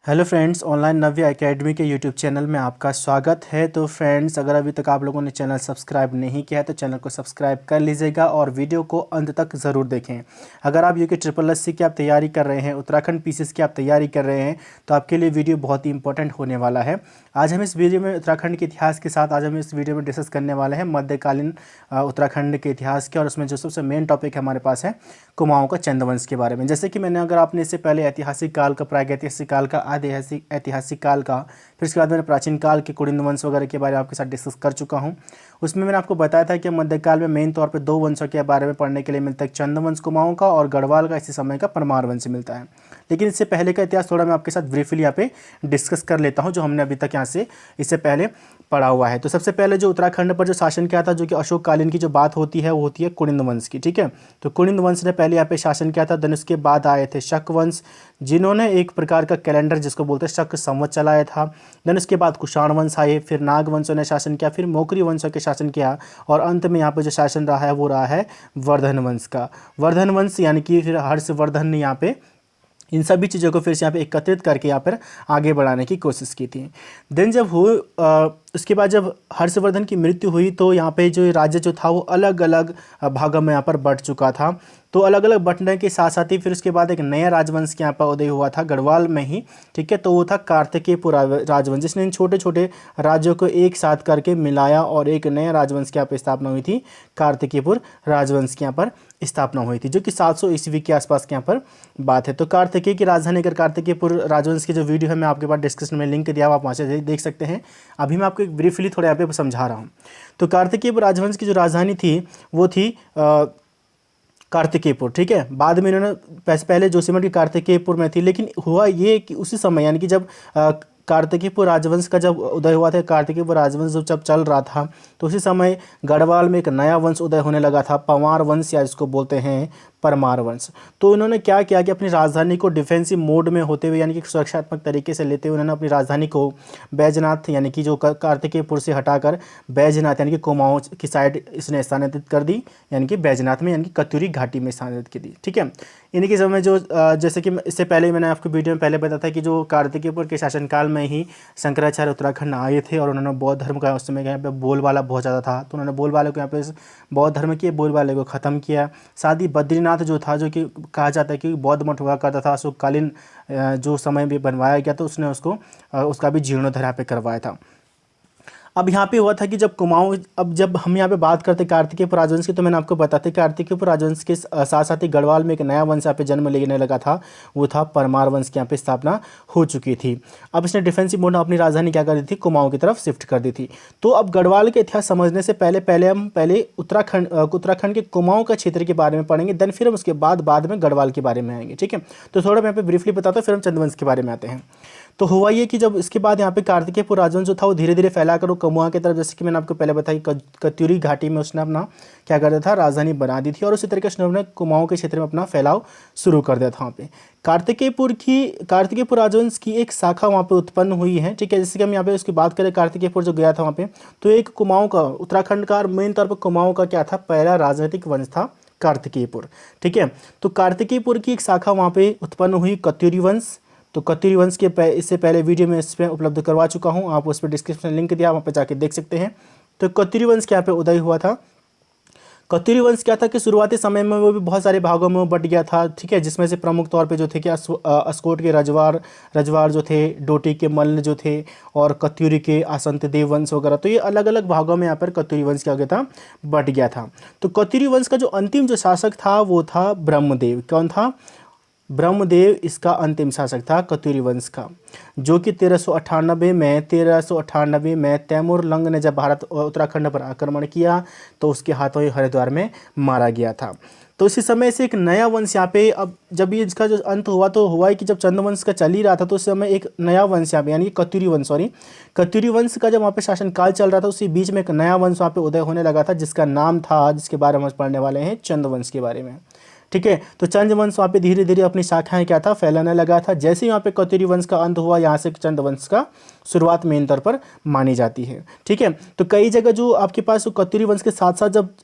Hello friends, online नव्य academy के YouTube channel में आपका स्वागत है। तो फ्रेंड्स, अगर अभी तक आप लोगों ने चैनल सब्सक्राइब नहीं किया है तो चैनल को सब्सक्राइब कर लीजिएगा और वीडियो को अंत तक ज़रूर देखें। अगर आप यूके ट्रिपल एस सी की आप तैयारी कर रहे हैं, उत्तराखंड पीसीएस की आप तैयारी कर रहे हैं, तो आपके लिए वीडियो बहुत ही इंपॉर्टेंट होने वाला है। आज हम इस वीडियो में उत्तराखंड के इतिहास के साथ आज हम इस वीडियो में डिस्कस करने वाले हैं मध्यकालीन उत्तराखंड के इतिहास के, और उसमें जो सबसे मेन टॉपिक हमारे पास है कुमाऊँ का चंद्रवंश के बारे में। जैसे कि मैंने अगर आपने इससे पहले ऐतिहासिक काल का, प्रागैतिहासिक काल का, ऐतिहासिक काल का, फिर उसके बाद मैंने प्राचीन काल के कुड़िंद वंश वगैरह के बारे में आपके साथ डिस्कस कर चुका हूं। उसमें मैंने आपको बताया था कि मध्यकाल में मेन तौर पे दो वंशों के बारे में पढ़ने के लिए मिलता है, चंद्रवंश कुमाऊं का और गढ़वाल का इसी समय का परमार वंश मिलता है। लेकिन इससे पहले का इतिहास थोड़ा मैं आपके साथ ब्रीफली यहाँ पे डिस्कस कर लेता हूँ, जो हमने अभी तक यहाँ से इससे पहले पढ़ा हुआ है। तो सबसे पहले जो उत्तराखंड पर जो शासन किया था, जो कि अशोक कालीन की जो बात होती है वो होती है कुड़िंद वंश की। ठीक है, तो कुड़िंद वंश ने पहले यहाँ पे शासन किया था। देन उसके बाद आए थे शक वंश, जिन्होंने एक प्रकार का कैलेंडर जिसको बोलते हैं शक संवत चलाया था। देन उसके बाद कुषाण वंश आए, फिर नाग वंशों ने शासन किया, फिर मोकरी वंशों के शासन किया, और अंत में यहाँ पे जो शासन रहा है वो रहा है वर्धन वंश का। वर्धन वंश यानी कि फिर हर्षवर्धन ने यहाँ पे इन सभी चीज़ों को फिर से यहाँ पे एकत्रित करके यहाँ पर आगे बढ़ाने की कोशिश की थी। देन जब उसके बाद जब हर्षवर्धन की मृत्यु हुई तो यहाँ पे जो राज्य जो था वो अलग अलग भागों में यहाँ पर बंट चुका था। तो अलग अलग बंटने के साथ साथ ही फिर उसके बाद एक नया राजवंश के यहाँ पर उदय हुआ था गढ़वाल में ही। ठीक है, तो वो था कार्तिकेयपुर राजवंश, जिसने इन छोटे छोटे राज्यों को एक साथ करके मिलाया और एक नया राजवंश की यहाँ पर स्थापना हुई थी। कार्तिकेयपुर राजवंश की यहाँ पर स्थापना हुई थी, जो कि 700 ईस्वी के आसपास के यहाँ पर बात है। तो कार्तिकेय की राजधानी अगर कार्तिकेयपुर राजवंश की जो वीडियो है मैं आपके पास डिस्क्रिप्शन में लिंक दिया, आप वहाँ से देख सकते हैं। अभी मैं आपको एक ब्रीफली थोड़ा यहाँ पे समझा रहा हूँ। तो कार्तिकेयपुर राजवंश की जो राजधानी थी वो थी कार्तिकेयपुर। ठीक है, बाद में इन्होंने पहले जोशीमठ की कार्तिकेयपुर में थी, लेकिन हुआ ये कि उसी समय यानी कि जब कार्तिकेयपुर राजवंश का जब उदय हुआ था, कार्तिकेयपुर राजवंश जब चल रहा था, तो उसी समय गढ़वाल में एक नया वंश उदय होने लगा था, पंवार वंश, या इसको बोलते हैं परमार वंश। तो इन्होंने क्या किया कि अपनी राजधानी को डिफेंसिव मोड में होते हुए यानी कि सुरक्षात्मक तरीके से लेते हुए उन्होंने अपनी राजधानी को बैजनाथ यानी कि जो कार्तिकेयपुर से हटाकर बैजनाथ यानी कि कुमाऊं की साइड इसने स्थानांतरित कर दी, यानी कि बैजनाथ में यानी कि कत्यूरी घाटी में स्थानांतरित कर दी। ठीक है, इन्हीं के समय जो जैसे कि इससे पहले मैंने आपको वीडियो में पहले बताया था कि जो कार्तिकेयपुर के शासनकाल में ही शंकराचार्य उत्तराखंड आए थे और उन्होंने बौद्ध धर्म का उस समय यहाँ पे बोलबाला बहुत ज़्यादा था, तो उन्होंने बोलबाले को यहाँ पे बौद्ध धर्म के बोलबाले को ख़त्म किया। साथ ही बद्रीनाथ जो था, जो कि कहा जाता है कि बौद्ध मठ हुआ करता था, अशोककालीन जो समय भी बनवाया गया तो उसने उसका भी जीर्णोद्धार यहाँ पे करवाया था। अब यहाँ पे हुआ था कि जब हम यहाँ पे बात करते कार्तिकेयपुर राजवंश की, तो मैंने आपको बताते कार्तिकेयपुर राजवंश के साथ साथ ही गढ़वाल में एक नया वंश यहाँ पे जन्म लेने लगा था, वो था परमार वंश की यहाँ पे स्थापना हो चुकी थी। अब इसने डिफेंसिव मोड में अपनी राजधानी क्या कर दी थी, कुमाऊं की तरफ शिफ्ट कर दी थी। तो अब गढ़वाल के इतिहास समझने से पहले हम उत्तराखंड के कुमाऊं का क्षेत्र के बारे में पढ़ेंगे, देन फिर हम उसके बाद में गढ़वाल के बारे में आएंगे। ठीक है, तो थोड़ा मैं यहाँ पे ब्रीफली बताता हूँ, फिर हम चंद्रवंश के बारे में आते हैं। तो हुआ ये कि जब इसके बाद यहाँ पे कार्तिकेयपुर राजवंश जो था वो धीरे धीरे फैला कर कुमाऊं की तरफ, जैसे कि मैंने आपको पहले बताया कत्यूरी घाटी में उसने अपना क्या कर दिया था, राजधानी बना दी थी, और उसी तरीके से उन्होंने कुमाऊं के क्षेत्र में अपना फैलाव शुरू कर दिया था। वहाँ पे कार्तिकेयपुर राजवंश की एक शाखा वहाँ पे उत्पन्न हुई है। ठीक है, जैसे कि हम यहाँ पे उसकी बात करें, कार्तिकेयपुर जो गया था वहाँ पे, तो एक कुमाऊं का, उत्तराखंड का मेन तौर पर कुमाऊं का क्या था, पहला राजनीतिक वंश था कार्तिकेयपुर। ठीक है, तो कार्तिकेयपुर की एक शाखा वहाँ पे उत्पन्न हुई, कत्यूरी वंश। तो कत्यूरी वंश के इससे पहले वीडियो में इस पर उपलब्ध करवा चुका हूँ, आप उस पर डिस्क्रिप्शन लिंक दिया, वहाँ पर जाके देख सकते हैं। तो कत्यूरी वंश के यहाँ पे उदय हुआ था। कत्यूरी वंश क्या था कि शुरुआती समय में वो भी बहुत सारे भागों में बट गया था। ठीक है, जिसमें से प्रमुख तौर पे जो थे कि अस्कोट के रजवार जो थे, डोटी के मल्ल जो थे, और कत्यूरी के आसंत देव वंश वगैरह, तो ये अलग अलग भागों में यहाँ पर कत्यूरी वंश क्या गया था, बट गया था। तो कत्यूरी वंश का जो अंतिम जो शासक था वो था ब्रह्मदेव। कौन था, ब्रह्मदेव इसका अंतिम शासक था कत्यूरी वंश का, जो कि 1398 में तैमूर लंग ने जब उत्तराखंड पर आक्रमण किया तो उसके हाथों ही हरिद्वार में मारा गया था। तो इसी समय से एक नया वंश यहाँ पे, अब जब ये इसका जो अंत हुआ तो हुआ है कि जब चंद्रवंश का चल ही रहा था तो उस समय एक नया वंश यहाँ पे यानी कत्यूरी वंश का जब वहाँ पे शासनकाल चल रहा था, उसी बीच में एक नया वंश वहाँ पे उदय होने लगा था, जिसका नाम था, जिसके बारे में हम पढ़ने वाले हैं, चंद्रवंश के बारे में। ठीक है, तो चंद्रवंश वहाँ पे धीरे धीरे अपनी शाखाएं क्या था, फैलाने लगा था। जैसे ही यहाँ पे कत्यूरी वंश का अंत हुआ, यहाँ से चंद्रवंश का शुरुआत मेन तौर पर मानी जाती है। ठीक है, तो कई जगह जो आपके पास कत्यूरी वंश के साथ साथ जब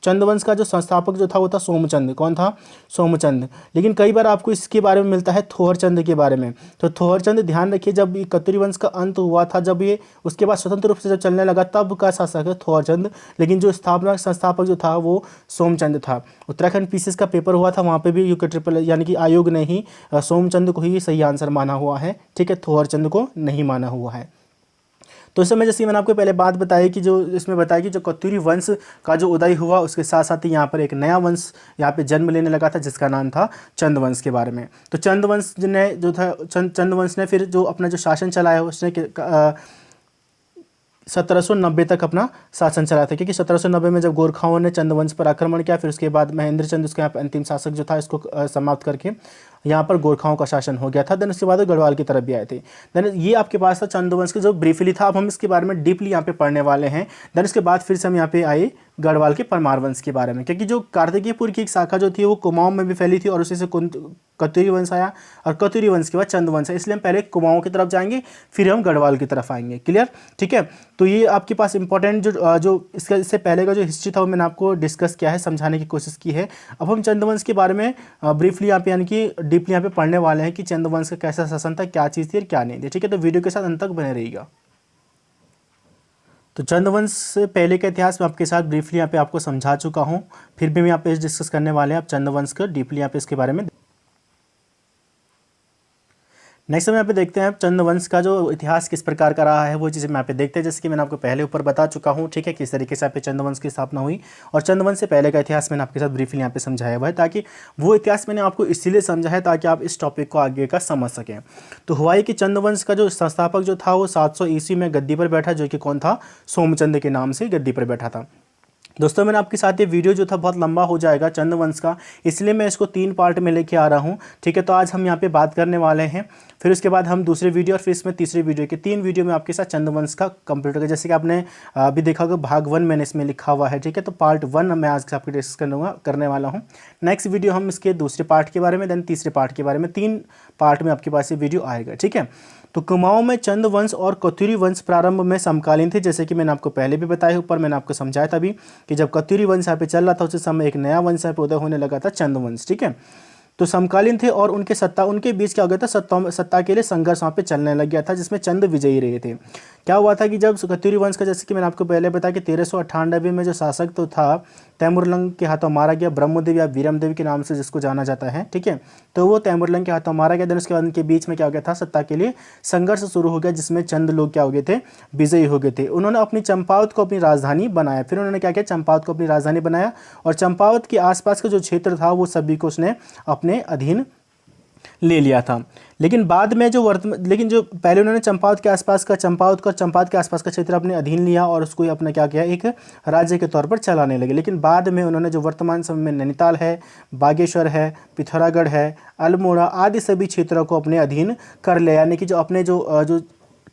चंद्रवंश का जो संस्थापक जो था वो था सोमचंद। कौन था? सोमचंद। लेकिन कई बार आपको इसके बारे में मिलता है थोहरचंद के बारे में। तो थोहरचंद, ध्यान रखिए, जब ये कत्यूरी वंश का अंत हुआ था, जब ये उसके बाद स्वतंत्र रूप से जब चलने लगा, तब का शासक है थोहरचंद। लेकिन जो स्थापना संस्थापक जो था वो सोमचंद था। उत्तराखंड पीसीएस का पेपर हुआ था, वहाँ पे भी यूके ट्रिपल यानी कि आयोग ने ही सोमचंद को ही सही आंसर माना हुआ है। ठीक है, थोहरचंद को नहीं माना हुआ है। तो इस समय जैसे मैंने आपको पहले बात बताई कि जो इसमें बताया कि जो कत्यूरी वंश का जो उदय हुआ, उसके साथ साथ ही यहाँ पर एक नया वंश यहाँ पे जन्म लेने लगा था, जिसका नाम था चंद्रवंश के बारे में। तो चंद्रवंश ने जो था चंद्रवंश ने फिर जो अपना जो शासन चलाया उसने 1790 तक अपना शासन चलाया था, क्योंकि 1790 में जब गोरखाओं ने चंद्रवंश पर आक्रमण किया, फिर उसके बाद महेंद्र चंद उसके यहाँ पर अंतिम शासक जो था, इसको समाप्त करके यहाँ पर गोरखाओं का शासन हो गया था। देन उसके बाद वो गढ़वाल की तरफ भी आए थे। देन ये आपके पास था चंद्रवंश का जो ब्रीफली था। अब हम इसके बारे में डीपली यहाँ पे पढ़ने वाले हैं। देन उसके बाद फिर से हम यहाँ पे आए गढ़वाल के परमार वंश के बारे में, क्योंकि जो कार्तिकेयपुर की एक शाखा जो थी वो कुमाऊं में भी फैली थी, और उसी से कत्यूरी वंश आया, और कत्यूरी वंश के बाद चंद्रवंश है। इसलिए हम पहले कुमाऊं की तरफ जाएंगे, फिर हम गढ़वाल की तरफ आएंगे। क्लियर? ठीक है। तो ये आपके पास इंपॉर्टेंट जो इससे पहले का जो हिस्ट्री था वो मैंने आपको डिस्कस किया है, समझाने की कोशिश की है। अब हम चंद्रवंश के बारे में ब्रीफली यहाँ पे यानी कि डीपली यहाँ पे पढ़ने वाले हैं कि चंद्रवंश का कैसा शासन था, क्या चीज़ थी और क्या नहीं थी। ठीक है, तो वीडियो के साथ अंत तक बने रहिएगा। तो चंद्रवंश से पहले का इतिहास मैं आपके साथ ब्रीफली यहाँ पे आपको समझा चुका हूँ, फिर भी मैं यहाँ पे डिस्कस करने वाले हैं आप चंद्रवंश का डीपली यहाँ पे इसके बारे में। नेक्स्ट हम यहाँ पे देखते हैं चंद्रवंश का जो इतिहास किस प्रकार का रहा है, वो चीज़ें मैं यहाँ पे देखते हैं। जैसे कि मैंने आपको पहले ऊपर बता चुका हूँ, ठीक है, किस तरीके से यहाँ पे चंद्रवंश की स्थापना हुई, और चंद्रवंश से पहले का इतिहास मैंने आपके साथ ब्रीफली यहाँ पे समझाया हुआ है, ताकि वो इतिहास मैंने आपको इसीलिए समझा है ताकि आप इस टॉपिक को आगे का समझ सकें। तो हुआ है कि चंद्रवंश का जो संस्थापक जो था वो 700 ईस्वी में गद्दी पर बैठा, जो कि कौन था? सोमचंद के नाम से गद्दी पर बैठा था। दोस्तों मैंने आपके साथ ये वीडियो जो था बहुत लंबा हो जाएगा चंद्रवंश का, इसलिए मैं इसको 3 पार्ट में लेके आ रहा हूँ। ठीक है, तो आज हम यहाँ पे बात करने वाले हैं, फिर उसके बाद हम दूसरे वीडियो और फिर इसमें तीसरे वीडियो के 3 वीडियो में आपके साथ चंद्रवंश का कंप्लीट होगा। जैसे कि आपने अभी देखा होगा भाग 1 मैंने इसमें लिखा हुआ है। ठीक है, तो पार्ट 1 मैं आज आपको डिस्कस करने वाला हूँ। नेक्स्ट वीडियो हम इसके दूसरे पार्ट के बारे में, देन तीसरे पार्ट के बारे में, 3 पार्ट में आपके पास ये वीडियो आएगा। ठीक है, तो कुमाऊं में चंद्रवंश और कत्यूरी वंश प्रारंभ में समकालीन थे, जैसे कि मैंने आपको पहले भी बताया, ऊपर मैंने आपको समझाया था भी कि जब कत्यूरी वंश यहाँ पे चल रहा था उस समय एक नया वंश यहाँ पे उदय होने लगा था, चंद्रवंश। ठीक है, तो समकालीन थे और उनके बीच क्या हो गया था, सत्ता के लिए संघर्ष वहाँ पे चलने लग गया था, जिसमें चंद विजयी रहे थे। क्या हुआ था कि जब कत्यूरी वंश का, जैसे कि मैंने आपको पहले बताया कि 1398 में जो शासक तो था तैमूरलंग के हाथों मारा गया, ब्रह्मदेव या वीरमदेव के नाम से जिसको जाना जाता है। ठीक है, तो वो तैमूरलंग के हाथों मारा गया। देन उसके बाद उनके बीच में क्या हो गया था, सत्ता के लिए संघर्ष शुरू हो गया, जिसमें चंद लोग क्या हो गए थे, विजयी हो गए थे। उन्होंने अपनी चंपावत को अपनी राजधानी बनाया। फिर उन्होंने क्या किया, चंपावत को अपनी राजधानी बनाया, और चंपावत के आसपास का जो क्षेत्र था वो सभी को उसने अपने अधीन ले लिया था। लेकिन बाद में जो पहले उन्होंने चंपावत के आसपास का क्षेत्र अपने अधीन लिया और उसको अपना क्या किया, एक राज्य के तौर पर चलाने लगे। लेकिन बाद में उन्होंने जो वर्तमान समय में नैनीताल है, बागेश्वर है, पिथौरागढ़ है, अल्मोड़ा आदि सभी क्षेत्रों को अपने अधीन कर लिया, यानी कि जो अपने जो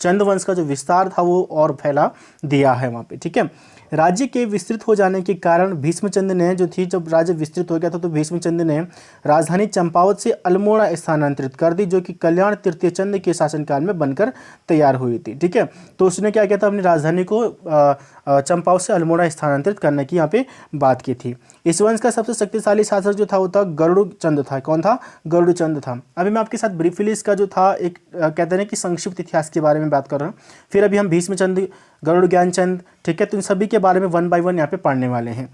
चंद्रवंश का जो विस्तार था वो और फैला दिया है वहाँ पे। ठीक है, राज्य के विस्तृत हो जाने के कारण भीष्मचंद ने जब राज्य विस्तृत हो गया था तो भीष्मचंद ने राजधानी चंपावत से अल्मोड़ा स्थानांतरित कर दी, जो कि कल्याण तृतीय चंद के शासनकाल में बनकर तैयार हुई थी। ठीक है, तो उसने क्या किया था, अपनी राजधानी को चंपावत से अल्मोड़ा स्थानांतरित करने की यहाँ पे बात की थी। इस वंश का सबसे शक्तिशाली शासक जो था वो था गरुड़चंद था। कौन था? गरुड़चंद था। अभी मैं आपके साथ ब्रीफली इसका जो था एक कहते हैं कि संक्षिप्त इतिहास के बारे में बात कर रहा हूँ, फिर अभी हम भीष्मचंद, गरुड़ ज्ञानचंद, ठीक है, तो इन सभी के बारे में 1 बाय 1 यहाँ पे पढ़ने वाले हैं।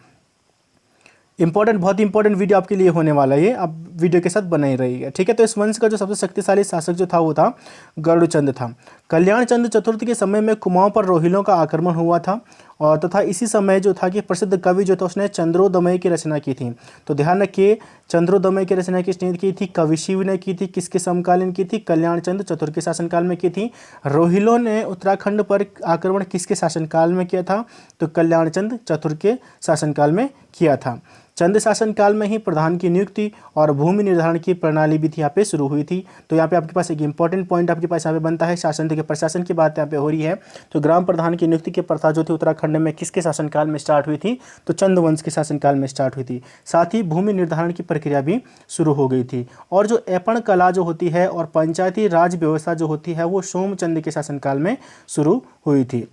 बहुत इंपॉर्टेंट वीडियो आपके लिए होने वाला है, आप वीडियो के साथ बने ही रहिएगा। ठीक है, तो इस वंश का जो सबसे शक्तिशाली शासक जो था वो था गरुड़चंद था। कल्याण चंद चतुर्थ के समय में कुमाऊं पर रोहिलों का आक्रमण हुआ था, और तथा इसी समय जो था कि प्रसिद्ध कवि जो था उसने चंद्रोदमय की रचना की थी। तो ध्यान रखिए, चंद्रोदमय की रचना किसने की थी? कवि शिव ने की थी। किसके समकालीन की थी? कल्याण चंद चतुर्थ के शासनकाल में की थी। रोहिलों ने उत्तराखंड पर आक्रमण किसके शासनकाल में किया था? तो कल्याण चंद चतुर्थ के शासनकाल में किया था। चंद शासनकाल में ही प्रधान की नियुक्ति और भूमि निर्धारण की प्रणाली भी थी यहाँ पे शुरू हुई थी। तो यहाँ पे आपके पास एक इंपॉर्टेंट पॉइंट आपके पास यहाँ पे बनता है, शासन के प्रशासन की बात यहाँ पे हो रही है। तो ग्राम प्रधान की नियुक्ति की प्रथा जो थी उत्तराखंड में किसके शासनकाल में स्टार्ट हुई थी? तो चंद्रवंश के शासनकाल में स्टार्ट हुई थी। साथ ही भूमि निर्धारण की प्रक्रिया भी शुरू हो गई थी। और जो ऐपण कला जो होती है और पंचायती राज व्यवस्था जो होती है वो सोमचंद के शासनकाल में शुरू हुई थी।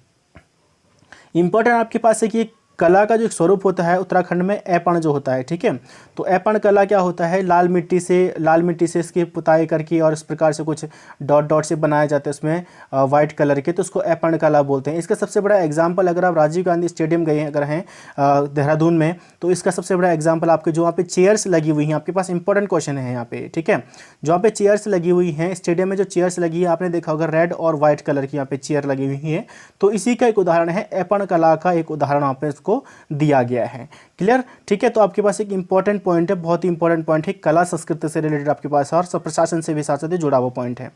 इंपॉर्टेंट आपके पास है कि कला का जो एक स्वरूप होता है उत्तराखंड में ऐपण जो होता है, ठीक है। तो ऐपण कला क्या होता है, लाल मिट्टी से इसकी पुताई करके और इस प्रकार से कुछ डॉट डॉट से बनाए जाते हैं उसमें वाइट कलर के, तो उसको ऐपण कला बोलते हैं। इसका सबसे बड़ा एग्जाम्पल अगर आप राजीव गांधी स्टेडियम गए हैं अगर हैं देहरादून में, तो इसका सबसे बड़ा एग्जाम्पल आपके जो वहाँ पे चेयर्स लगी हुई हैं, आपके पास इंपॉर्टेंट क्वेश्चन है यहाँ पे, ठीक है। जो यहाँ पे चेयर्स लगी हुई हैं स्टेडियम में, जो चेयर्स लगी है आपने देखा होगा रेड और व्हाइट कलर की यहाँ पे चेयर लगी हुई है, तो इसी का एक उदाहरण है, ऐपण कला का एक उदाहरण यहाँ पे इसको दिया गया है। क्लियर, ठीक है। तो आपके पास एक इंपॉर्टेंट पॉइंट है, बहुत ही इंपॉर्टेंट पॉइंट है, कला संस्कृति से रिलेटेड आपके पास और प्रशासन से भी साथ साथ जुड़ा हुआ पॉइंट है।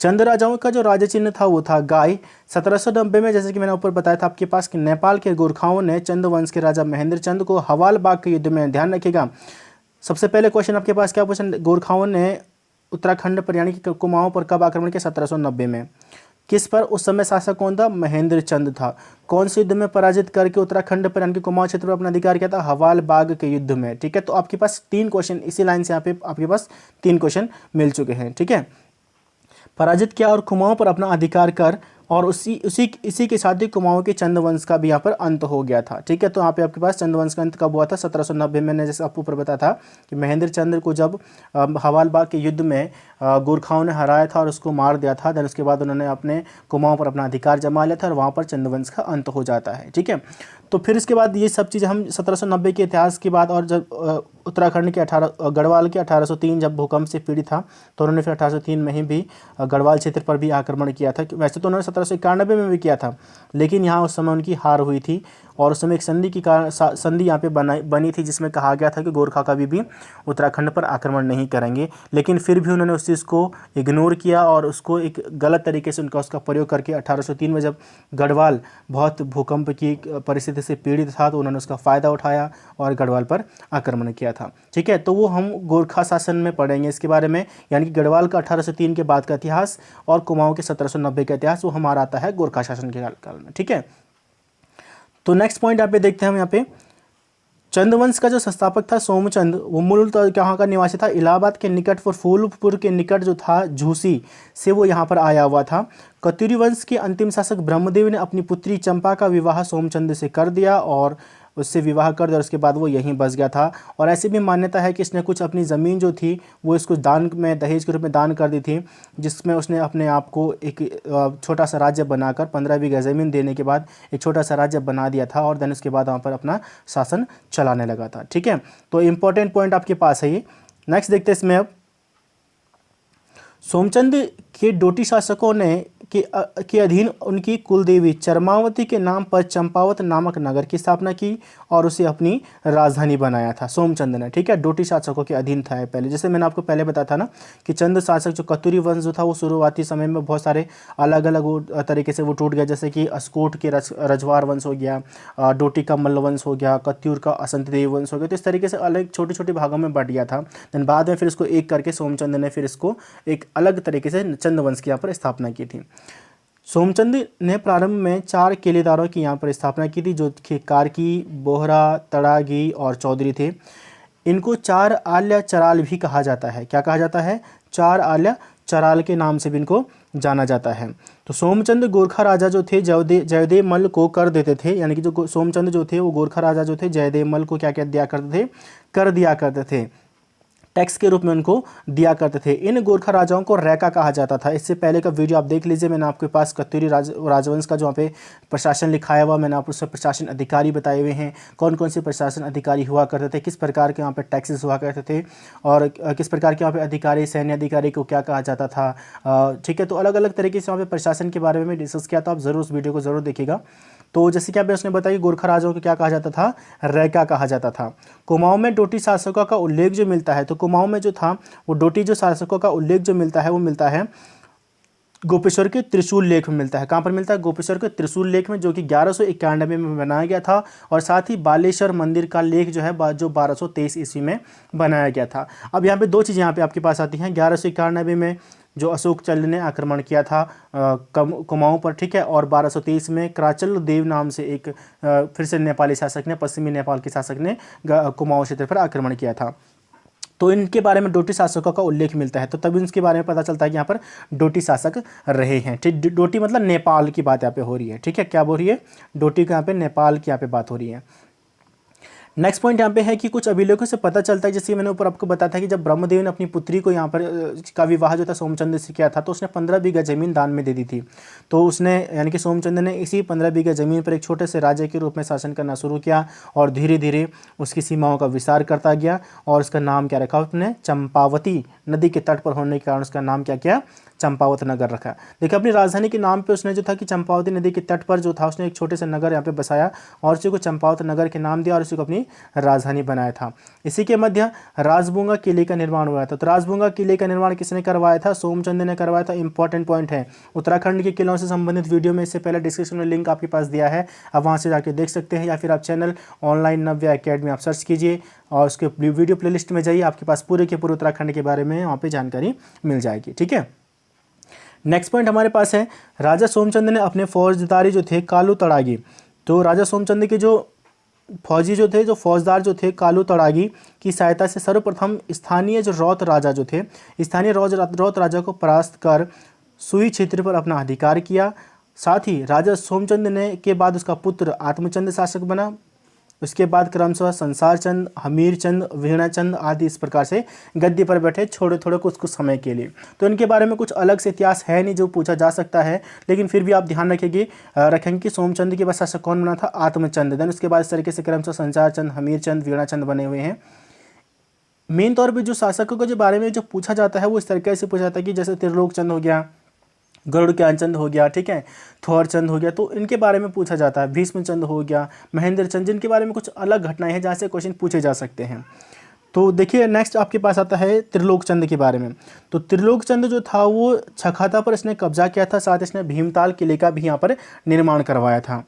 चंद राजाओं का जो राजा चिन्ह था वो था गाय। 1790 में, जैसे कि मैंने ऊपर बताया था आपके पास, कि नेपाल के गोरखाओं ने चंद वंश के राजा महेंद्र चंद को हवाल बाग के युद्ध में, ध्यान रखिएगा सबसे पहले क्वेश्चन आपके पास क्या पूछा, गोरखाओं ने उत्तराखंड पर यानी कि कुमाऊं पर कब आक्रमण किया, 1790 में। किस पर, उस समय शासक कौन था, महेंद्र चंद था। कौन से युद्ध में पराजित करके उत्तराखंड पर यानी कि कुमाऊं क्षेत्र पर अपना अधिकार किया था, हवाल बाग के युद्ध में, ठीक है। तो आपके पास 3 क्वेश्चन इसी लाइन से यहाँ पे आपके पास 3 क्वेश्चन मिल चुके हैं, ठीक है। पराजित किया और कुमाऊं पर अपना अधिकार कर, और इसी के साथ ही कुमाऊं के चंद वंश का भी यहाँ पर अंत हो गया था, ठीक है। तो यहाँ पे आपके पास चंद वंश का अंत कब हुआ था, 1790 में। जैसे आपको ऊपर बताया था कि महेंद्र चंद को जब हवाल बाग के युद्ध में गोरखाओं ने हराया था और उसको मार दिया था, देन उसके बाद उन्होंने अपने कुमाऊं पर अपना अधिकार जमा लिया था और वहाँ पर चंद वंश का अंत हो जाता है, ठीक है। तो फिर इसके बाद ये सब चीज़ हम 1790 के इतिहास के बाद, और जब उत्तराखंड के गढ़वाल के 1803 जब भूकंप से पीड़ित था, तो उन्होंने फिर 1803 में ही भी गढ़वाल क्षेत्र पर भी आक्रमण किया था। वैसे तो उन्होंने 1791 में भी किया था, लेकिन यहाँ उस समय उनकी हार हुई थी और उस समय एक संधि यहाँ पे बनी थी, जिसमें कहा गया था कि गोरखा कभी भी उत्तराखंड पर आक्रमण नहीं करेंगे। लेकिन फिर भी उन्होंने उस चीज़ को इग्नोर किया और उसको एक गलत तरीके से उसका प्रयोग करके 1803 में जब गढ़वाल बहुत भूकंप की परिस्थिति से पीड़ित था, तो उन्होंने उसका फ़ायदा उठाया और गढ़वाल पर आक्रमण किया था, ठीक है। तो वो हम गोरखा शासन में पढ़ेंगे इसके बारे में, यानी कि गढ़वाल का 1803 के बाद का इतिहास और कुमाऊं के 1790 का इतिहास, वो हमारा आता है गोरखा शासन के काल में, ठीक है। तो नेक्स्ट पॉइंट यहाँ पे देखते हैं हम, यहाँ पे चंदवंश का जो संस्थापक था सोमचंद, वो मूलतः कहाँ का निवासी था, इलाहाबाद के निकट और फूलपुर के निकट जो था झूसी से वो यहाँ पर आया हुआ था। कत्यूरी वंश के अंतिम शासक ब्रह्मदेव ने अपनी पुत्री चंपा का विवाह सोमचंद से कर दिया और उससे विवाह कर दिया, और उसके बाद वो यहीं बस गया था। और ऐसी भी मान्यता है कि इसने कुछ अपनी ज़मीन जो थी वो इसको दान में, दहेज के रूप में दान कर दी थी, जिसमें उसने अपने आप को एक छोटा सा राज्य बनाकर 15 बीघा ज़मीन देने के बाद एक छोटा सा राज्य बना दिया था, और देन उसके बाद वहाँ पर अपना शासन चलाने लगा था, ठीक है। तो इम्पोर्टेंट पॉइंट आपके पास है ये। नेक्स्ट देखते हैं इसमें अब, सोमचंद के डोटी शासकों ने के अधीन उनकी कुलदेवी चरमावती के नाम पर चंपावत नामक नगर की स्थापना की और उसे अपनी राजधानी बनाया था सोमचंद ने, ठीक है। डोटी शासकों के अधीन था पहले, जैसे मैंने आपको पहले बताया था ना कि चंद शासक जो कत्यूरी वंश जो था वो शुरुआती समय में बहुत सारे अलग अलग तरीके से वो टूट गया, जैसे कि अस्कोट के रजवार वंश हो गया, डोटी का मल्ल वंश हो गया, कत्यूर का असंत देव वंश हो गया। तो इस तरीके से अलग छोटे छोटे भागों में बट गया था। देन बाद में फिर इसको एक करके सोमचंद ने फिर इसको एक अलग तरीके से चंद वंश की यहाँ पर स्थापना की थी। सोमचंद ने प्रारंभ में 4 केलेदारों की यहाँ पर स्थापना की थी, जो कि कार्की, बोहरा, तड़ागी और चौधरी थे। इनको 4 आल्या चराल भी कहा जाता है। क्या कहा जाता है? 4 आल्या चराल के नाम से भी इनको जाना जाता है। तो सोमचंद गोरखा राजा जो थे जयदेव मल्ल को कर देते थे, यानी कि जो सोमचंद जो थे वो गोरखा राजा जो थे जयदेव मल्ल को क्या क्या दिया करते थे? कर दिया करते थे, टैक्स के रूप में उनको दिया करते थे। इन गोरखा राजाओं को रैका कहा जाता था। इससे पहले का वीडियो आप देख लीजिए, मैंने आपके पास कत्यूरी राजवंश का जो वहाँ पे प्रशासन लिखाया हुआ, मैंने आपको उससे प्रशासन अधिकारी बताए हुए हैं, कौन कौन से प्रशासन अधिकारी हुआ करते थे, किस प्रकार के वहाँ पे टैक्सेस हुआ करते थे और किस प्रकार के वहाँ पे अधिकारी, सैन्य अधिकारी को क्या कहा जाता था, ठीक है। तो अलग अलग तरीके से वहाँ पे प्रशासन के बारे में डिस्कस किया था, आप ज़रूर उस वीडियो को ज़रूर देखिएगा। तो जैसे कि अभी उसने बताया कि गोरखा राजाओं को क्या कहा जाता था? रैका कहा जाता था। कुमाऊं में डोटी शासकों का उल्लेख जो मिलता है, तो कुमाऊं में जो था वो डोटी जो शासकों का उल्लेख जो मिलता है वो मिलता है गोपेश्वर के त्रिशूल लेख में मिलता है। कहाँ पर मिलता है? गोपेश्वर के त्रिशूल लेख में, जो कि 1191 में बनाया गया था। और साथ ही बालेश्वर मंदिर का लेख जो है जो 1223 ईस्वी में बनाया गया था। अब यहाँ पे 2 चीज़ें यहाँ पे आपके पास आती हैं। 1191 में जो अशोक चंद ने आक्रमण किया था कुमाऊं पर, ठीक है, और 1223 में कराचल देव नाम से एक फिर से नेपाली शासक ने, पश्चिमी नेपाल के शासक ने कुमाऊं क्षेत्र पर आक्रमण किया था। तो इनके बारे में डोटी शासकों का उल्लेख मिलता है, तो तभी इसके बारे में पता चलता है कि यहाँ पर डोटी शासक रहे हैं। ठीक, डोटी मतलब नेपाल की बात यहाँ पे हो रही है। ठीक है, क्या बोल रही है, डोटी का यहाँ पे नेपाल की यहाँ पे बात हो रही है। नेक्स्ट पॉइंट यहाँ पे है कि कुछ अभिलेखों से पता चलता है, जैसे मैंने ऊपर आपको बताया था कि जब ब्रह्मदेव ने अपनी पुत्री को यहाँ पर का विवाह जो था सोमचंद्र से किया था, तो उसने 15 बीघा जमीन दान में दे दी थी। तो उसने यानी कि सोमचंद्र ने इसी 15 बीघा जमीन पर एक छोटे से राजा के रूप में शासन करना शुरू किया और धीरे धीरे उसकी सीमाओं का विस्तार करता गया और उसका नाम क्या रखा उसने, चंपावती नदी के तट पर होने के कारण उसका नाम क्या किया, चंपावत नगर रखा। देखिए अपनी राजधानी के नाम पे उसने जो था कि चंपावती नदी के तट पर जो था उसने एक छोटे से नगर यहाँ पे बसाया और उसी को चंपावत नगर के नाम दिया और उसी को अपनी राजधानी बनाया था। इसी के मध्य राजबूंगा किले का निर्माण हुआ था। तो राजबूंगा किले का निर्माण किसने करवाया था, सोमचंद ने करवाया था। इंपॉर्टेंट पॉइंट है, उत्तराखंड के किलों से संबंधित वीडियो में इससे पहले डिस्क्रिप्शन में लिंक आपके पास दिया है, आप वहाँ से जाके देख सकते हैं, या फिर आप चैनल ऑनलाइन नव्य अकेडमी आप सर्च कीजिए और उसके वीडियो प्लेलिस्ट में जाइए, आपके पास पूरे के पूरे उत्तराखंड के बारे में वहाँ पर जानकारी मिल जाएगी। ठीक है, नेक्स्ट पॉइंट हमारे पास है, राजा सोमचंद ने अपने फौजदारी जो थे कालू तड़ागी, तो राजा सोमचंद के जो फौजी जो थे, जो फौजदार जो थे कालू तड़ागी की सहायता से सर्वप्रथम स्थानीय जो रौत राजा जो थे, स्थानीय रौत राजा को परास्त कर सुई क्षेत्र पर अपना अधिकार किया। साथ ही राजा सोमचंद ने के बाद उसका पुत्र आत्मचंद शासक बना। उसके बाद क्रमशः संसार चंद, हमीर चंद, वीणा चंद आदि इस प्रकार से गद्दी पर बैठे थोड़े थोड़े कुछ समय के लिए। तो इनके बारे में कुछ अलग से इतिहास है नहीं जो पूछा जा सकता है, लेकिन फिर भी आप ध्यान रखेंगे कि सोमचंद के बाद शासक कौन बना था, आत्मचंद। देन उसके बाद इस तरीके से क्रमशः संसार चंद, हमीर चंद, वीणा चंद बने हुए हैं। मेन तौर पर जो शासकों के बारे में जो पूछा जाता है वो इस तरीके से पूछा जाता है कि जैसे त्रिलोक चंद हो गया, गरुड़ ज्ञानचंद हो गया, ठीक है, थौर चंद हो गया, तो इनके बारे में पूछा जाता है। भीष्म चंद हो गया, महेंद्र चंद, जिनके बारे में कुछ अलग घटनाएं हैं जहाँ से क्वेश्चन पूछे जा सकते हैं। तो देखिए नेक्स्ट आपके पास आता है त्रिलोक चंद के बारे में। तो त्रिलोक चंद जो था वो छखाता पर इसने कब्जा किया था, साथ इसने भीमताल किले का भी यहाँ पर निर्माण करवाया था।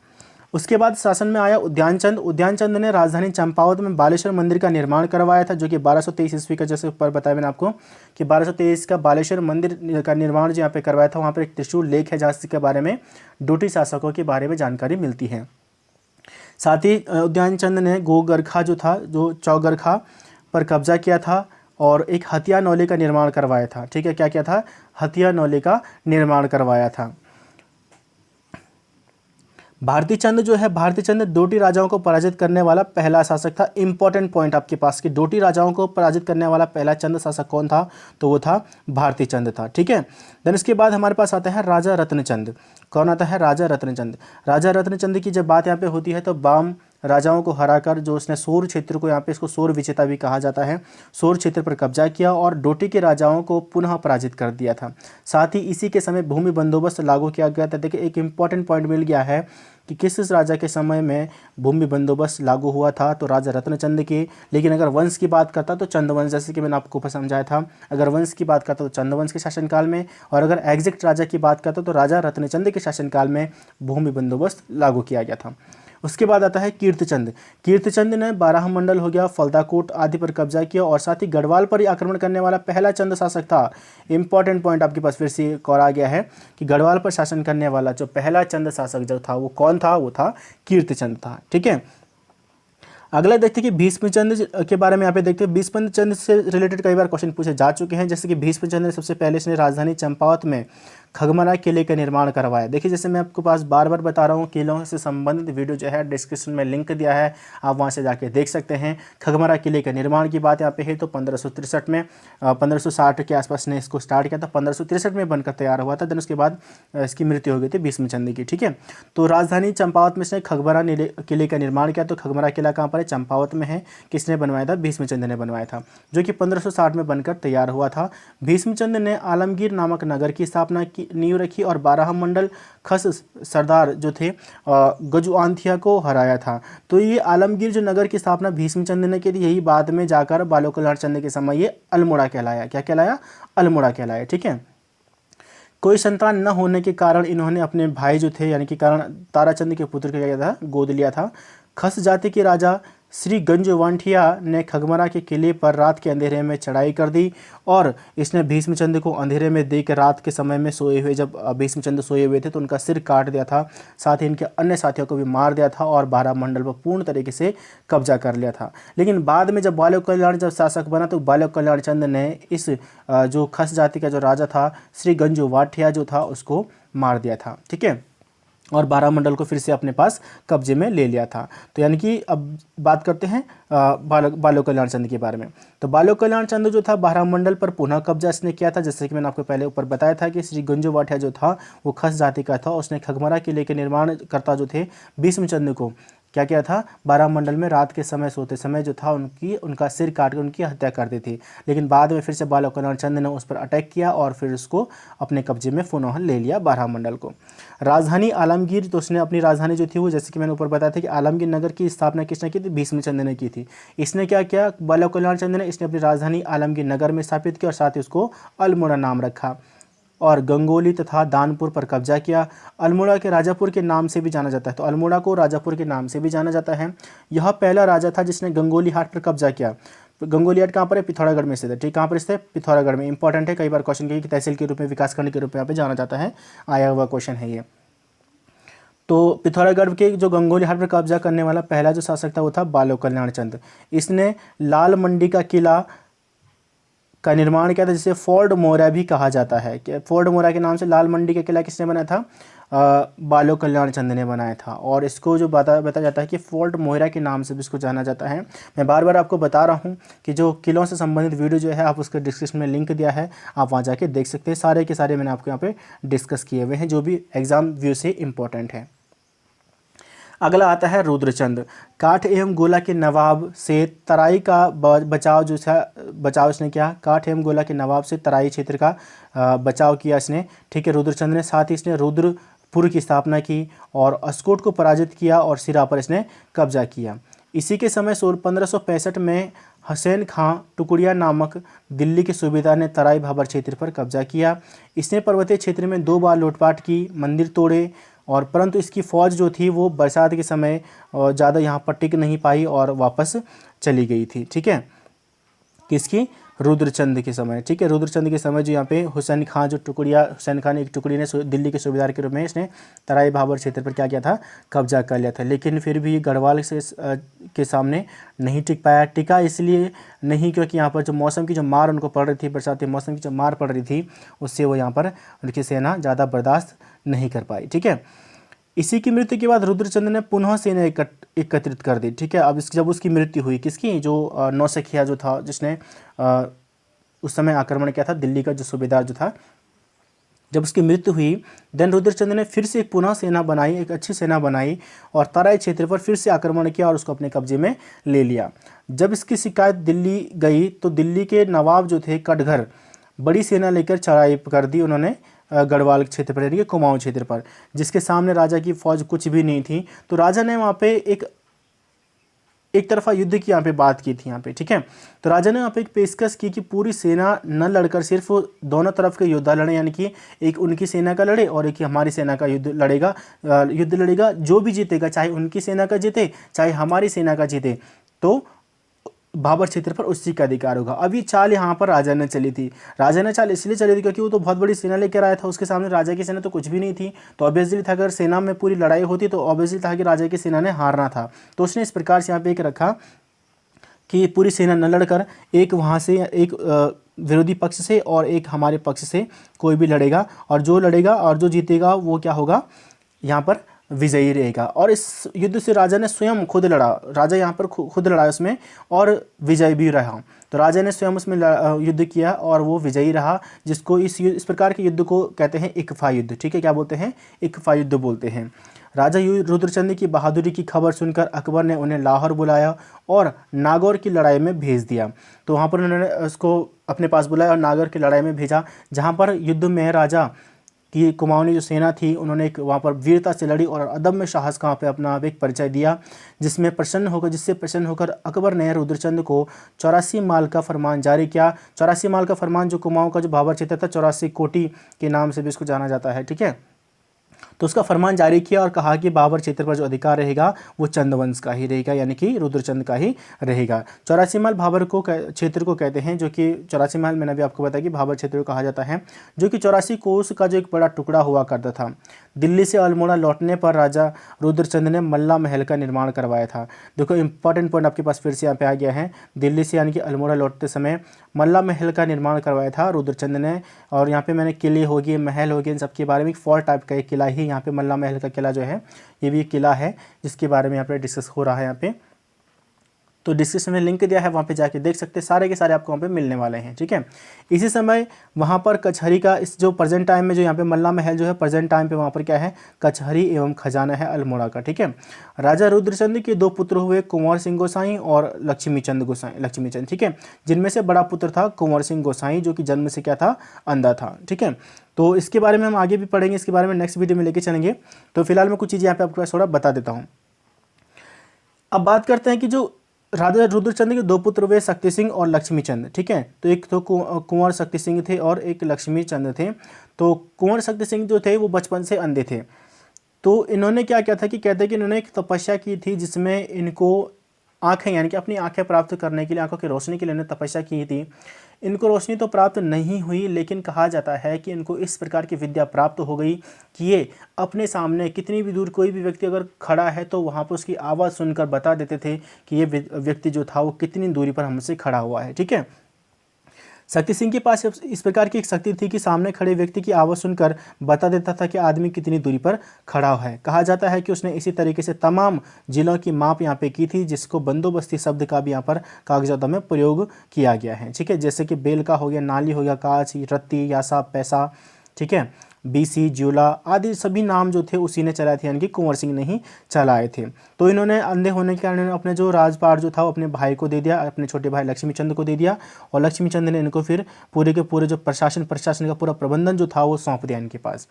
उसके बाद शासन में आया उद्यानचंद। उद्यानचंद ने राजधानी चंपावत में बालेश्वर मंदिर का निर्माण करवाया था, जो कि 1223 ईस्वी का, जैसे ऊपर बताया मैंने आपको कि 1223 का बालेश्वर मंदिर का निर्माण जो यहाँ पे करवाया था। वहाँ पर एक त्रिशूल लेक है जहाँ के बारे में डोटी शासकों के बारे में जानकारी मिलती है। साथ ही उद्यानचंद ने गोगरखा जो था, जो चौगरखा पर कब्जा किया था और एक हथिया नौले का निर्माण करवाया था। ठीक है, क्या किया था, हथिया नौले का निर्माण करवाया था। भारती चंद जो है, भारती चंद डोटी राजाओं को पराजित करने वाला पहला शासक था। इंपॉर्टेंट पॉइंट आपके पास कि डोटी राजाओं को पराजित करने वाला पहला चंद शासक कौन था, तो वो था भारती चंद था। ठीक है, देन इसके बाद हमारे पास आता है राजा रत्नचंद। कौन आता है, राजा रत्नचंद। राजा रत्नचंद की जब बात यहाँ पे होती है तो बाम राजाओं को हराकर जो उसने सोर क्षेत्र को, यहाँ पे इसको सोर विजेता भी कहा जाता है, सोर क्षेत्र पर कब्जा किया और डोटी के राजाओं को पुनः पराजित कर दिया था। साथ ही इसी के समय भूमि बंदोबस्त लागू किया गया था। देखिए एक इंपॉर्टेंट पॉइंट मिल गया है कि किस राजा के समय में भूमि बंदोबस्त लागू हुआ था, तो राजा रत्नचंद के। लेकिन अगर वंश की बात करता तो चंदवंश, जैसे कि मैंने आपको समझाया था, अगर वंश की बात करता तो चंदवंश के शासनकाल में, और अगर एग्जैक्ट राजा की बात करता तो राजा रत्नचंद के शासनकाल में भूमि बंदोबस्त लागू किया गया था। उसके बाद आता है कीर्तिचंद। कीर्तिचंद ने बारह मंडल हो गया, फलदाकोट आदि पर कब्जा किया और साथ ही गढ़वाल पर ही आक्रमण करने वाला पहला चंद शासक था। इंपॉर्टेंट पॉइंट आपके पास फिर से एक और आ गया है कि गढ़वाल पर शासन करने वाला जो पहला चंद शासक जो था वो कौन था, वो था कीर्तिचंद था। ठीक है, अगला देखते हैं कि भीष्मचंद के बारे में यहाँ पे देखते हैं। भीष्मचंद से रिलेटेड कई बार क्वेश्चन पूछे जा चुके हैं, जैसे कि भीष्मचंद ने सबसे पहले इसने राजधानी चंपावत में खगमरा किले का निर्माण करवाया। देखिए जैसे मैं आपको पास बार बार बता रहा हूँ, किलों से संबंधित वीडियो जो है डिस्क्रिप्शन में लिंक दिया है, आप वहाँ से जाके देख सकते हैं। खगमरा किले के निर्माण की बात यहाँ पे है तो 1563 में 1560 के आसपास ने इसको स्टार्ट किया था, 1563 में बनकर तैयार हुआ था। देन उसके बाद इसकी मृत्यु हो गई थी भीष्मचंद की। ठीक है, तो राजधानी चंपावत में इसने खगमरा किले का निर्माण किया। तो खगमरा किला कहाँ पर है, चंपावत में है। किसने बनवाया था, भीष्मचंद ने बनवाया था, जो कि 1560 में बनकर तैयार हुआ था। भीष्मचंद ने आलमगीर नामक नगर की स्थापना की, नींव रखी और 12 मंडल खस सरदार जो थे गजुआंथिया को हराया था। तो ये आलमगीर जो नगर की स्थापना भीष्मचंद ने की थी, यही बाद में जाकर बालोकलहर चंद के समय ये अल्मोड़ा कहलाया। क्या कहलाया, अल्मोड़ा कहलाया। ठीक है, कोई संतान न होने के कारण इन्होंने अपने भाई जो थे यानी कि कारण ताराचंद के पुत्र को क्या किया था, गोद लिया था। खस जाति के राजा श्री गंजवांठिया ने खगमरा के किले पर रात के अंधेरे में चढ़ाई कर दी और इसने भीष्मचंद्र को अंधेरे में देख रात के समय में सोए हुए, जब भीष्मचंद्र सोए हुए थे तो उनका सिर काट दिया था, साथ ही इनके अन्य साथियों को भी मार दिया था और बारह मंडल पर पूर्ण तरीके से कब्जा कर लिया था। लेकिन बाद में जब बालक कल्याण जब शासक बना तो बालक कल्याण चंद ने इस जो खस जाति का जो राजा था श्री गंजवाठिया जो था उसको मार दिया था। ठीक है, और बारह मंडल को फिर से अपने पास कब्जे में ले लिया था। तो यानी कि अब बात करते हैं बालो कल्याण चंद के बारे में। तो बालो कल्याण चंद जो था बारह मंडल पर पुनः कब्जा इसने किया था। जैसे कि मैंने आपको पहले ऊपर बताया था कि श्री गंजवाठिया जो था वो खस जाति का था। उसने खगमरा किले के निर्माणकर्ता जो थे भीष्मचंद्र को क्या किया था, बारह मंडल में रात के समय सोते समय जो था उनका सिर काट कर उनकी हत्या कर दी थी। लेकिन बाद में फिर से बालो कल्याण चंद ने उस पर अटैक किया और फिर उसको अपने कब्जे में पुनः ले लिया बारह मंडल को। राजधानी आलमगीर, तो उसने अपनी राजधानी जो थी वो, जैसे कि मैंने ऊपर बताया था कि आलमगीर नगर की स्थापना किसने की थी, भीष्मचंद्र ने की थी। इसने क्या किया, बालो कल्याण चंद ने, इसने अपनी राजधानी आलमगीर नगर में स्थापित की और साथ ही उसको अल्मोड़ा नाम रखा और गंगोली तथा दानपुर पर कब्जा किया। अल्मोड़ा के राजापुर के नाम से भी जाना जाता है, तो अल्मोड़ा को राजापुर के नाम से भी जाना जाता है। यह पहला राजा था जिसने गंगोली हाट पर कब्जा किया। गंगोली हाट कहाँ पर है, पिथौरागढ़ में स्थित है। ठीक, कहाँ पर स्थित है, पिथौरागढ़ में। इंपॉर्टेंट है, कई बार क्वेश्चन की तहसील के रूप में, विकासखंड के रूप में यहाँ पे जाना जाता है, आया हुआ क्वेश्चन है ये। तो पिथौरागढ़ के जो गंगोली हाट पर कब्जा करने वाला पहला जो शासक था वो था बालो कल्याण चंद। इसने लाल मंडी का किला का निर्माण किया था, जिसे फोर्ट मोरा भी कहा जाता है। कि फोर्ट मोरा के नाम से लाल मंडी का किला किसने बनाया था, बालो कल्याण चंद ने बनाया था। और इसको जो बताया जाता है कि फोर्ट मोहरा के नाम से भी इसको जाना जाता है। मैं बार बार आपको बता रहा हूँ कि जो किलों से संबंधित वीडियो जो है आप उसके डिस्क्रिप्शन में लिंक दिया है, आप वहाँ जाके देख सकते हैं। सारे के सारे मैंने आपको यहाँ पे डिस्कस किए हुए हैं जो भी एग्जाम व्यू से इम्पोर्टेंट है। अगला आता है रुद्रचंद। काठ एवं गोला के नवाब से तराई का बचाव जो था, बचाव इसने किया। काठ एवं गोला के नवाब से तराई क्षेत्र का बचाव किया इसने। ठीक है, रुद्रचंद ने। साथ ही इसने रुद्रपुर की स्थापना की और अस्कोट को पराजित किया और सिरा पर इसने कब्जा किया। इसी के समय 1565 में हसैन खां टुकड़िया नामक दिल्ली के सूबेदार ने तराई भाबर क्षेत्र पर कब्जा किया। इसने पर्वतीय क्षेत्र में 2 बार लूटपाट की, मंदिर तोड़े और परंतु इसकी फ़ौज जो थी वो बरसात के समय ज़्यादा यहाँ पर टिक नहीं पाई और वापस चली गई थी। ठीक है, किसकी, रुद्रचंद के समय। ठीक है, रुद्रचंद के समय जो यहाँ पे हुसैन खां जो टुकड़िया, हुसैन खान एक टुकड़ी ने दिल्ली के सूबेदार के रूप में इसने तराई भाबर क्षेत्र पर क्या किया था, कब्जा कर लिया था। लेकिन फिर भी गढ़वाल से के सामने नहीं टिक पाया। टिका इसलिए नहीं क्योंकि यहाँ पर जो मौसम की जो मार उनको पड़ रही थी, बरसाती मौसम की जो मार पड़ रही थी, उससे वो यहाँ पर उनकी सेना ज़्यादा बर्दाश्त नहीं कर पाई। ठीक है, इसी की मृत्यु के बाद रुद्रचंद ने पुनः सेना एकत्रित कर दी। ठीक है, अब जब उसकी मृत्यु हुई, किसकी, जो नौसखिया जो था जिसने उस समय आक्रमण किया था, दिल्ली का जो सूबेदार जो था, जब उसकी मृत्यु हुई देन रुद्रचंद ने फिर से एक पुनः सेना बनाई, एक अच्छी सेना बनाई और तराई क्षेत्र पर फिर से आक्रमण किया और उसको अपने कब्जे में ले लिया। जब इसकी शिकायत दिल्ली गई तो दिल्ली के नवाब जो थे कटघर बड़ी सेना लेकर चढ़ाई कर दी उन्होंने गढ़वाल क्षेत्र पर, यानी कि कुमाऊं क्षेत्र पर, जिसके सामने राजा की फौज कुछ भी नहीं थी। तो राजा ने वहाँ पे एक तरफा युद्ध की यहाँ पे बात की थी यहाँ पे। ठीक है, तो राजा ने यहाँ पे एक पेशकश की कि पूरी सेना न लड़कर सिर्फ दोनों तरफ के योद्धा लड़े, यानी कि एक उनकी सेना का लड़े और एक हमारी सेना का युद्ध लड़ेगा। जो भी जीतेगा, चाहे उनकी सेना का जीते चाहे हमारी सेना का जीते, तो भाबर क्षेत्र पर उसी का अधिकार होगा। अब ये चाल यहाँ पर राजा ने चली थी। राजा ने चाल इसलिए चली थी क्योंकि वो तो बहुत बड़ी सेना लेकर आया था, उसके सामने राजा की सेना तो कुछ भी नहीं थी। तो ऑब्वियसली था अगर सेना में पूरी लड़ाई होती तो ऑब्वियसली था कि राजा की सेना ने हारना था। तो उसने इस प्रकार से यहाँ पे एक रखा कि पूरी सेना न लड़कर एक वहाँ से एक विरोधी पक्ष से और एक हमारे पक्ष से कोई भी लड़ेगा और जो लड़ेगा और जो जीतेगा वो क्या होगा, यहाँ पर विजयी रहेगा। और इस युद्ध से राजा ने स्वयं खुद लड़ा, राजा यहाँ पर खुद लड़ा उसमें और विजयी भी रहा। तो राजा ने स्वयं उसमें युद्ध किया और वो विजयी रहा, जिसको इस प्रकार के युद्ध को कहते हैं इकफा युद्ध। ठीक है, क्या बोलते हैं, इकफा युद्ध बोलते हैं। राजा रुद्रचंद की बहादुरी की खबर सुनकर अकबर ने उन्हें लाहौर बुलाया और नागौर की लड़ाई में भेज दिया। तो वहाँ पर उन्होंने उसको अपने पास बुलाया और नागौर की लड़ाई में भेजा, जहाँ पर युद्ध में राजा कि कुमाऊनी जो सेना थी उन्होंने एक वहाँ पर वीरता से लड़ी और अदम्य साहस का वहाँ पे अपना एक परिचय जिससे प्रसन्न होकर अकबर ने रुद्रचंद को 84 माल का फरमान जारी किया। 84 माल का फरमान जो कुमाऊं का जो भाबर क्षेत्र था, 84 कोटि के नाम से भी इसको जाना जाता है। ठीक है, तो उसका फरमान जारी किया और कहा कि बाबर क्षेत्र पर जो अधिकार रहेगा वो चंदवंश का ही रहेगा, यानी कि रुद्रचंद का ही रहेगा। 84 महल भाबर को क्षेत्र को कहते हैं, जो कि 84 महल मैंने भी आपको बताया कि भाबर क्षेत्र को कहा जाता है, जो कि 84 कोस का जो एक बड़ा टुकड़ा हुआ करता था। दिल्ली से अल्मोड़ा लौटने पर राजा रुद्रचंद ने मल्ला महल का निर्माण करवाया था। देखो इंपॉर्टेंट पॉइंट आपके पास फिर से यहाँ पे आ गया है, दिल्ली से यानी कि अल्मोड़ा लौटते समय मल्ला महल का निर्माण करवाया था रुद्रचंद ने। और यहाँ पे मैंने किले हो गए, महल हो गए, इन सब के बारे में एक फॉर टाइप का एक किला ही यहाँ पे मल्ला महल का किला जो है ये भी एक किला है जिसके बारे में यहाँ पे डिस्कस हो रहा है यहाँ पे। तो डिस्क्रिप्शन में लिंक दिया है, वहाँ पे जाके देख सकते हैं, सारे के सारे आपको वहाँ पे मिलने वाले हैं। ठीक है, इसी समय वहाँ पर कचहरी का इस जो प्रेजेंट टाइम में जो यहाँ पे मल्ला महल जो है प्रेजेंट टाइम पे वहाँ पर क्या है, कचहरी एवं खजाना है अल्मोड़ा का। ठीक है, राजा रुद्रचंद के 2 पुत्र हुए, कुंवर सिंह गोसाई और लक्ष्मीचंद गोसाई, लक्ष्मीचंद। ठीक है, जिनमें से बड़ा पुत्र था कुंवर सिंह गोसाई, जो कि जन्म से क्या था, अंधा था। ठीक है, तो इसके बारे में हम आगे भी पढ़ेंगे, इसके बारे में नेक्स्ट वीडियो में लेके चलेंगे। तो फिलहाल मैं कुछ चीज़ें यहाँ पे आपके पास थोड़ा बता देता हूँ। अब बात करते हैं कि जो राजा रुद्रचंद के 2 पुत्र हुए, शक्ति सिंह और लक्ष्मी चंद। ठीक है, तो एक तो कुंवर शक्ति सिंह थे और एक लक्ष्मी चंद थे। तो कुंवर शक्ति सिंह जो थे वो बचपन से अंधे थे। तो इन्होंने क्या किया था कि कहते हैं कि इन्होंने एक तपस्या की थी जिसमें इनको आँखें, यानी कि अपनी आँखें प्राप्त करने के लिए, आँखों की रोशनी के लिए इन्होंने तपस्या की थी। इनको रोशनी तो प्राप्त नहीं हुई, लेकिन कहा जाता है कि इनको इस प्रकार की विद्या प्राप्त हो गई कि ये अपने सामने कितनी भी दूर कोई भी व्यक्ति अगर खड़ा है तो वहाँ पर उसकी आवाज़ सुनकर बता देते थे कि ये व्यक्ति जो था वो कितनी दूरी पर हमसे खड़ा हुआ है। ठीक है, शक्ति सिंह के पास इस प्रकार की एक शक्ति थी कि सामने खड़े व्यक्ति की आवाज़ सुनकर बता देता था कि आदमी कितनी दूरी पर खड़ा है। कहा जाता है कि उसने इसी तरीके से तमाम जिलों की माप यहाँ पे की थी, जिसको बंदोबस्ती शब्द का भी यहाँ पर कागजातों में प्रयोग किया गया है। ठीक है, जैसे कि बेल का हो गया, नाली हो गया, काच, रत्ती, यासा, पैसा। ठीक है, बीसी, ज्यूला आदि सभी नाम जो थे उसी ने चलाए थे, यानी कि कुंवर सिंह ने ही चलाए थे। तो इन्होंने अंधे होने के कारण इन्होंने अपने जो राजपाट जो था वो अपने भाई को दे दिया, अपने छोटे भाई लक्ष्मीचंद को दे दिया, और लक्ष्मीचंद ने इनको फिर पूरे के पूरे जो प्रशासन का पूरा प्रबंधन जो था वो सौंप दिया इनके पास।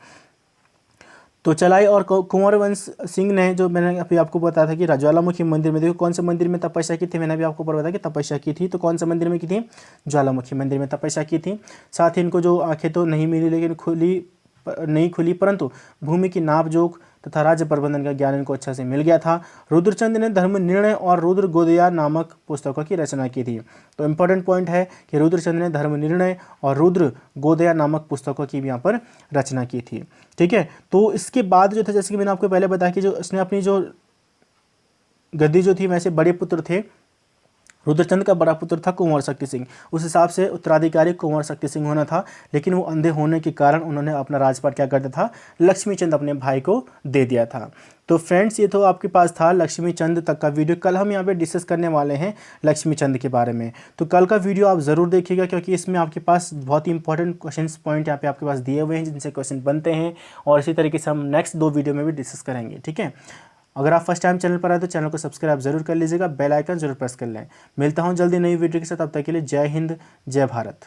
तो चलाई। और कुंवर वंश सिंह ने, जो मैंने अभी आपको बताया था कि ज्वालामुखी मंदिर में, देखो कौन से मंदिर में तपस्या की थी, मैंने अभी आपको बताया कि तपस्या की थी, तो कौन से मंदिर में की थी, ज्वालामुखी मंदिर में तपस्या की थी। साथ ही इनको जो आंखें तो नहीं मिली, लेकिन नहीं खुली, परंतु भूमि की नाप जोख तथा राज्य प्रबंधन का ज्ञान इनको अच्छा से मिल गया था। रुद्रचंद ने धर्म निर्णय और रुद्र गोदया नामक पुस्तकों की रचना की थी। तो इंपॉर्टेंट पॉइंट है कि रुद्रचंद ने धर्म निर्णय और रुद्र गोदया नामक पुस्तकों की भी यहाँ पर रचना की थी। ठीक है, तो इसके बाद जो था, जैसे कि मैंने आपको पहले बताया कि जो इसने अपनी जो गद्दी जो थी, वैसे बड़े पुत्र थे, रुद्रचंद का बड़ा पुत्र था कुंवर शक्ति सिंह, उस हिसाब से उत्तराधिकारी कुंवर शक्ति सिंह होना था, लेकिन वो अंधे होने के कारण उन्होंने अपना राजपाट क्या कर दिया था, लक्ष्मीचंद अपने भाई को दे दिया था। तो फ्रेंड्स, ये तो आपके पास था लक्ष्मीचंद तक का वीडियो। कल हम यहाँ पे डिस्कस करने वाले हैं लक्ष्मीचंद के बारे में, तो कल का वीडियो आप ज़रूर देखिएगा, क्योंकि इसमें आपके पास बहुत ही इंपॉर्टेंट क्वेश्चन पॉइंट यहाँ पे आपके पास दिए हुए हैं जिनसे क्वेश्चन बनते हैं, और इसी तरीके से हम नेक्स्ट 2 वीडियो में भी डिस्कस करेंगे। ठीक है, अगर आप फर्स्ट टाइम चैनल पर आए तो चैनल को सब्सक्राइब जरूर कर लीजिएगा, बेल आइकन जरूर प्रेस कर लें। मिलता हूं जल्दी नई वीडियो के साथ, तब तक के लिए जय हिंद, जय भारत।